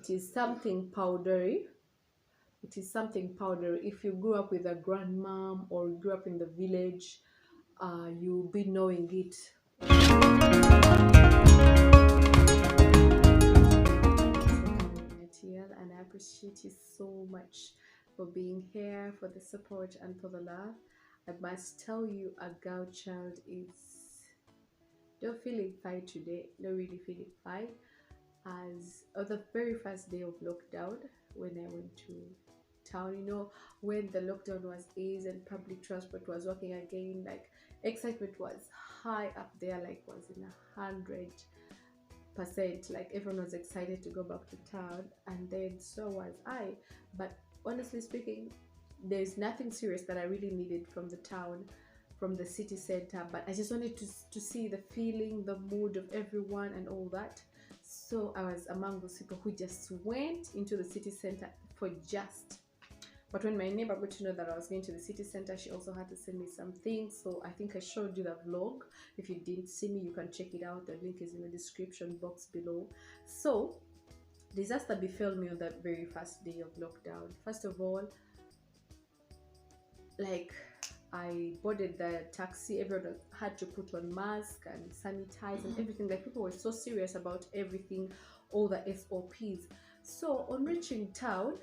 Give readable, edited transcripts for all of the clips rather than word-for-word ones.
It is something powdery. It is something powdery. If you grew up with a grandmom or grew up in the village, you'll be knowing it. And I appreciate you so much for being here, for the support, and for the love. I must tell you, a girl child is not feeling fine today, not really feeling fine. As on the very first day of lockdown, when I went to town, when the lockdown was eased and public transport was working again, like excitement was high up there, like was in 100%. Like everyone was excited to go back to town, and then so was I. But honestly speaking, there's nothing serious that I really needed from the town, from the city center, but I just wanted to see the feeling, the mood of everyone and all that. So I was among those people who just went into the city center for just. But when my neighbor got to know that I was going to the city center, she also had to send me some things. So I think I showed you the vlog. If you didn't see me, you can check it out. The link is in the description box below. So disaster befell me on that very first day of lockdown. First of all, like, I boarded the taxi, everyone had to put on mask and sanitize and everything. Like, people were so serious about everything, all the SOPs. So on reaching town,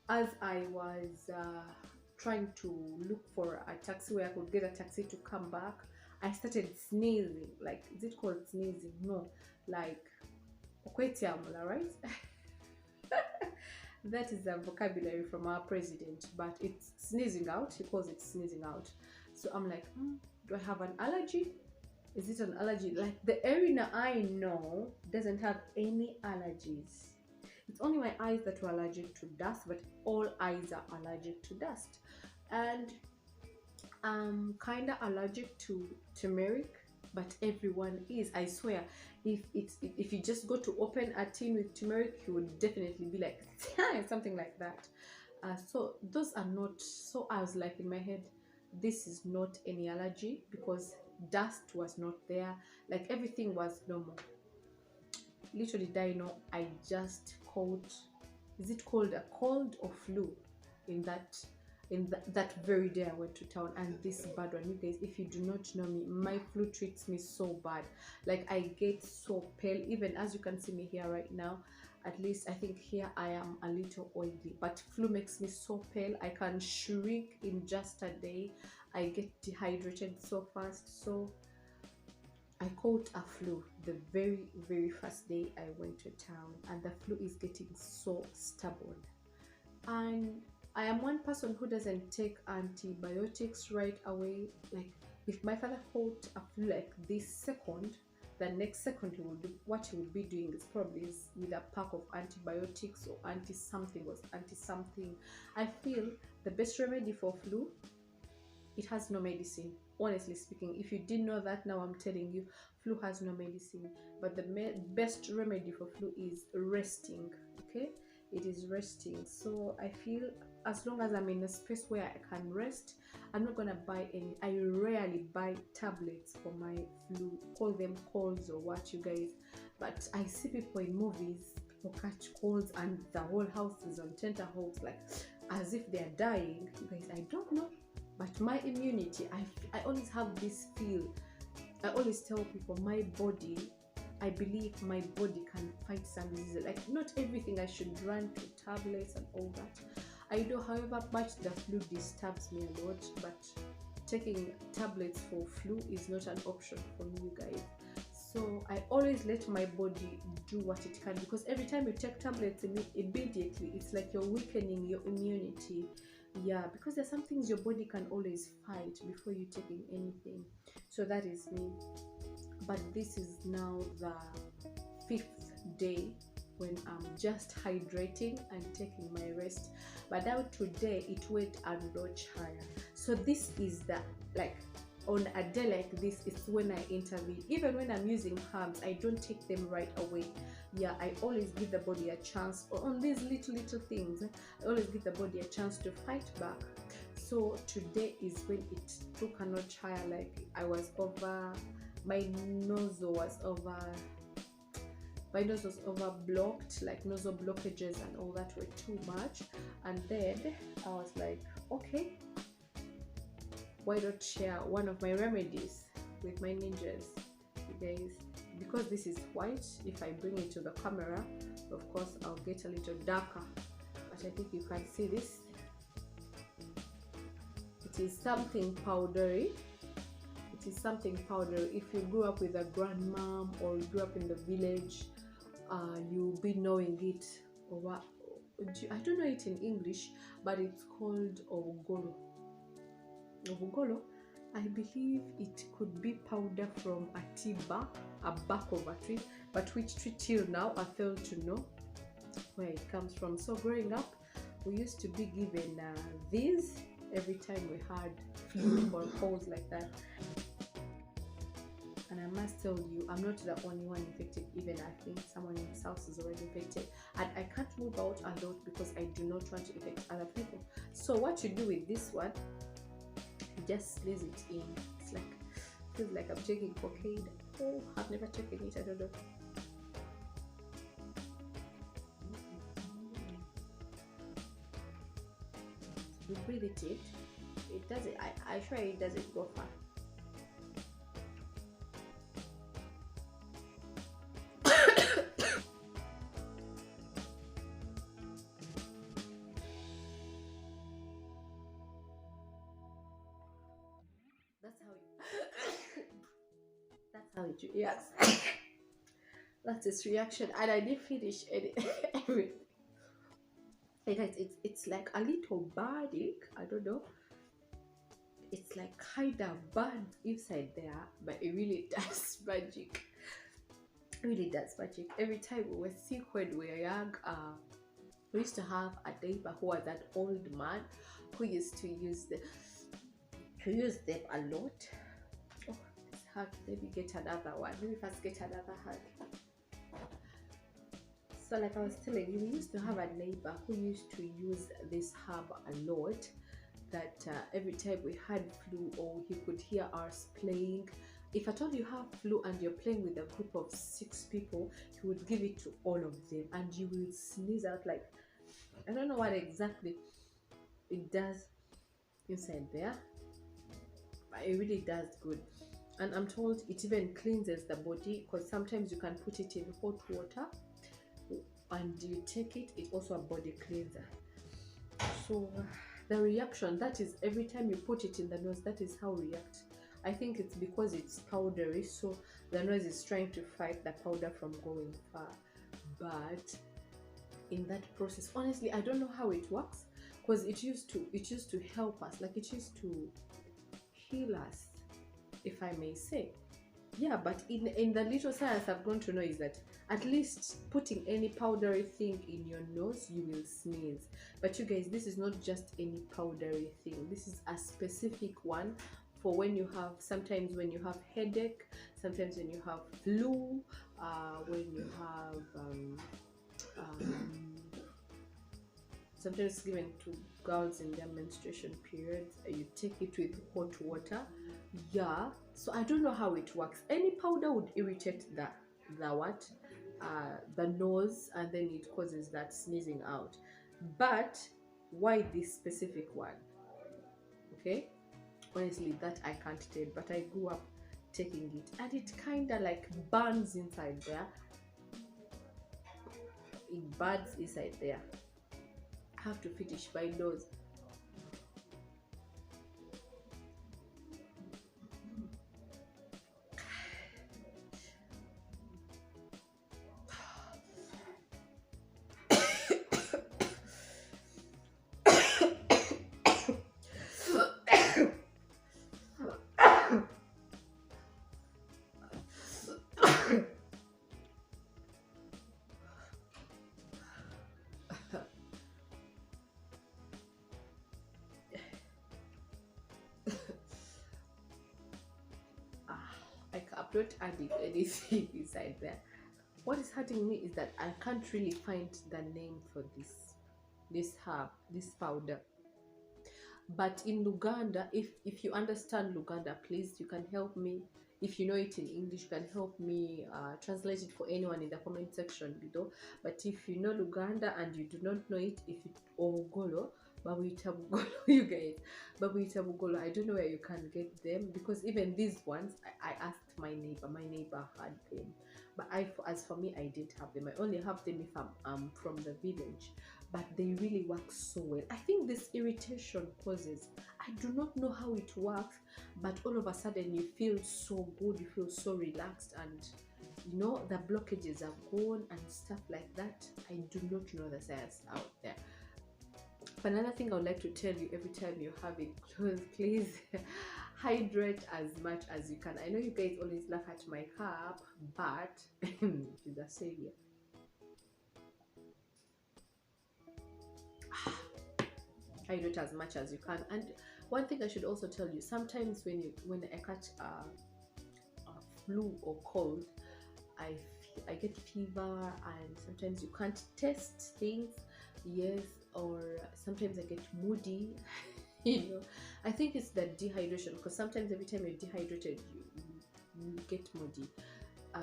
as I was trying to look for a taxi where I could get a taxi to come back, I started sneezing. Like, is it called sneezing? No, like okwetiamula, right? That is a vocabulary from our president, but it's sneezing out. He calls it sneezing out. So I'm like, do I have an allergy? Is it an allergy? Like, the area I know doesn't have any allergies. It's only my eyes that were allergic to dust, but all eyes are allergic to dust. And I'm kind of allergic to turmeric, but everyone is. I swear, if you just go to open a tin with turmeric, you would definitely be like something like that. So those are not. So I was like in my head, this is not any allergy because dust was not there. Like, everything was normal. Little did I know, I just caught, is it called a cold or flu, in that very day I went to town. And this bad one, you guys, if you do not know me, my flu treats me so bad. Like, I get so pale, even as you can see me here right now. At least I think here I am a little oily, but flu makes me so pale. I can shrink in just a day. I get dehydrated so fast. So I caught a flu the very, very first day I went to town, and the flu is getting so stubborn. And I am one person who doesn't take antibiotics right away. Like, if my father caught a flu like this second, the next second he will do what he will be doing is probably is with a pack of antibiotics or anti something or anti something. I feel the best remedy for flu, it has no medicine. Honestly speaking, if you didn't know that, now I'm telling you, flu has no medicine. But the best remedy for flu is resting. Okay, it is resting. So I feel, as long as I'm in a space where I can rest, I'm not gonna buy any. I rarely buy tablets for my flu. Call them colds or what, you guys. But I see people in movies, people catch colds and the whole house is on tenterhooks, like as if they're dying. You guys, I don't know, but my immunity, I always have this feel. I always tell people, my body, I believe my body can fight some diseases. Like, not everything I should run to tablets and all that. I know however much the flu disturbs me a lot, but taking tablets for flu is not an option for me, you guys. So I always let my body do what it can, because every time you take tablets immediately, it's like you're weakening your immunity. Yeah, because there's some things your body can always fight before you taking anything. So that is me. But this is now the fifth day when I'm just hydrating and taking my rest. But now today it went a notch higher. So this is the, like, on a day like this, it's when I intervene. Even when I'm using herbs, I don't take them right away. Yeah, I always give the body a chance. On these little things, I always give the body a chance to fight back. So today is when it took a notch higher. Like, I was over, my nose was over, My nose was over blocked, like nasal blockages and all that were too much. And then I was like, okay, why not share one of my remedies with my ninjas, you guys? Because this is white, if I bring it to the camera, of course I'll get a little darker, but I think you can see this. It is something powdery. It is something powdery. If you grew up with a grandmom or you grew up in the village, you'll be knowing it. Or I don't know it in English, but it's called ovogolo. Ovogolo, I believe it could be powder from a tiba, a bark of a tree, but which tree till now I fail to know where it comes from. So growing up, we used to be given these every time we had flu or colds like that. And I must tell you, I'm not the only one infected. Even I think someone in this house is already infected, and I can't move out a lot because I do not want to infect other people. So what you do with this one, you just squeeze it in. It's like, feels like I'm taking cocaine. Oh, I've never taken it, I don't know. You breathe it in. It doesn't, I swear it doesn't go far. That's how it that's how it reacts. That's its reaction, and I didn't finish everything. It's like a little burning. I don't know. It's like kind of burn inside there, but it really does magic. It really does magic. Every time we were sick when we were young, we used to have a neighbor who was an old man who used to use them a lot. Oh, this hug. Let me get another one. Let me first get another hug. So like I was telling you, we used to have a neighbor who used to use this herb a lot, that every time we had flu or he could hear us playing, if at all you have flu and you're playing with a group of 6 people, he would give it to all of them and you will sneeze out like, I don't know what exactly it does inside there, but it really does good. And I'm told it even cleanses the body, because sometimes you can put it in hot water and you take it, it's also a body cleanser. So the reaction, that is every time you put it in the nose, that is how it reacts. I think it's because it's powdery, so the nose is trying to fight the powder from going far. But in that process, honestly, I don't know how it works, because it used to help us, like it used to heal us, if I may say. Yeah, but in the little science I've gone to know is that at least putting any powdery thing in your nose, you will sneeze. But you guys, this is not just any powdery thing. This is a specific one for when you have, sometimes when you have headache, sometimes when you have flu, when you have sometimes given to girls in their menstruation periods, you take it with hot water. Yeah, so I don't know how it works. Any powder would irritate the nose, and then it causes that sneezing out. But why this specific one? Okay, honestly, that I can't tell, but I grew up taking it and it kind of like burns inside there. It burns inside there. I have to finish my nose. I'm not adding anything inside there. What is hurting me is that I can't really find the name for this herb, this powder. But in Luganda, if you understand Luganda, please, you can help me. If you know it in English, you can help me translate it for anyone in the comment section below. But if you know Luganda and you do not know it, if it Ogolo, Babuyita Bugolo, you guys, Babuyita Bugolo, I don't know where you can get them, because even these ones, I asked my neighbor had them, but as for me, I didn't have them. I only have them if I'm from the village, but they really work so well. I think this irritation causes, I do not know how it works, but all of a sudden you feel so good, you feel so relaxed, and you know the blockages are gone and stuff like that. I do not know the science out there. But another thing I would like to tell you, every time you're having clothes, please hydrate as much as you can. I know you guys always laugh at my cup, but she's a savior. Hydrate as much as you can. And one thing I should also tell you, sometimes when I catch a flu or cold, I get fever, and sometimes you can't taste things, yes, or sometimes I get moody. You know, I think it's the dehydration, because sometimes every time you're dehydrated, you get moody. I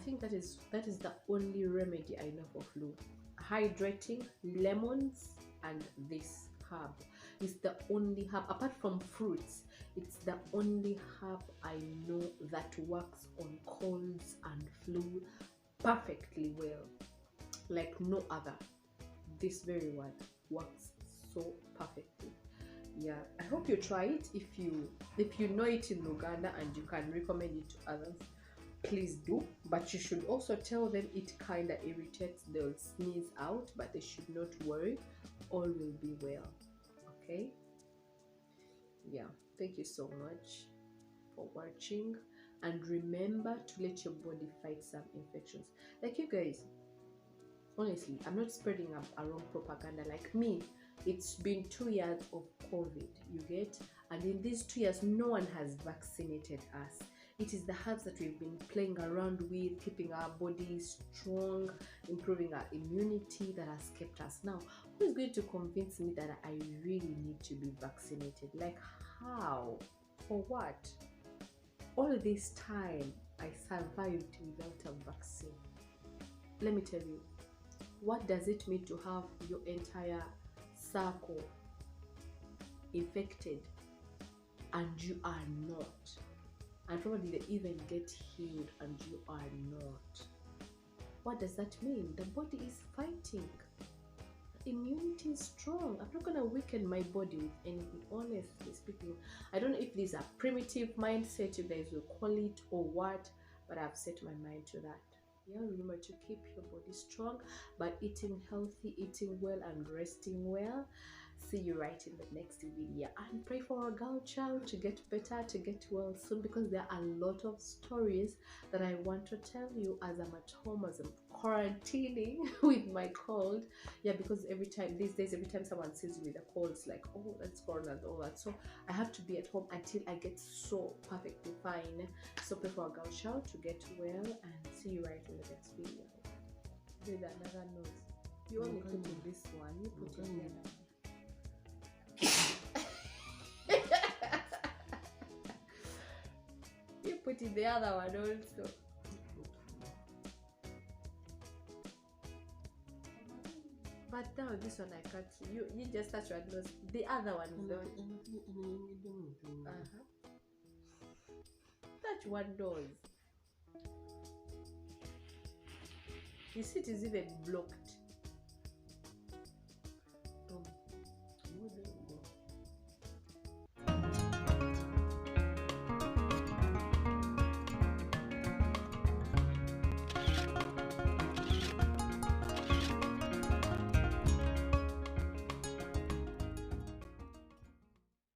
think that is the only remedy I know for flu: hydrating, lemons, and this herb. It's the only herb, apart from fruits, it's the only herb I know that works on colds and flu perfectly well, like no other. This very one works so perfectly. Yeah, I hope you try it. If you know it in Uganda and you can recommend it to others, please do. But you should also tell them it kind of irritates, they'll sneeze out, but they should not worry, all will be well. Okay, yeah, thank you so much for watching, and remember to let your body fight some infections. Like, you guys, honestly, I'm not spreading a wrong propaganda. Like me, it's been 2 years of COVID, you get, and in these 2 years no one has vaccinated us. It is the herbs that we've been playing around with, keeping our bodies strong, improving our immunity, that has kept us. Now, who is going to convince me that I really need to be vaccinated? Like, how? For what? All this time I survived without a vaccine. Let me tell you, what does it mean to have your entire circle infected and you are not? And probably they even get healed and you are not. What does that mean? The body is fighting. Immunity is strong. I'm not gonna weaken my body with anything, honestly speaking. I don't know if this is a primitive mindset, you guys will call it, or what, but I've set my mind to that. Yeah, remember to keep your body strong by eating healthy, eating well, and resting well. See you right in the next video, and pray for our girl child to get better, to get well soon, because there are a lot of stories that I want to tell you as I'm at home, as I'm quarantining with my cold. Yeah, because these days every time someone sees me with a cold, it's like, oh, that's corona and all that. So I have to be at home until I get so perfectly fine. So pray for our girl child to get well, and see you right in the next video. With another nose, you only put in this one, you put in the other one. You put in the other one also. But now this one I can't. You just touch your nose. The other one is the one. Touch one nose. You see, it is even blocked.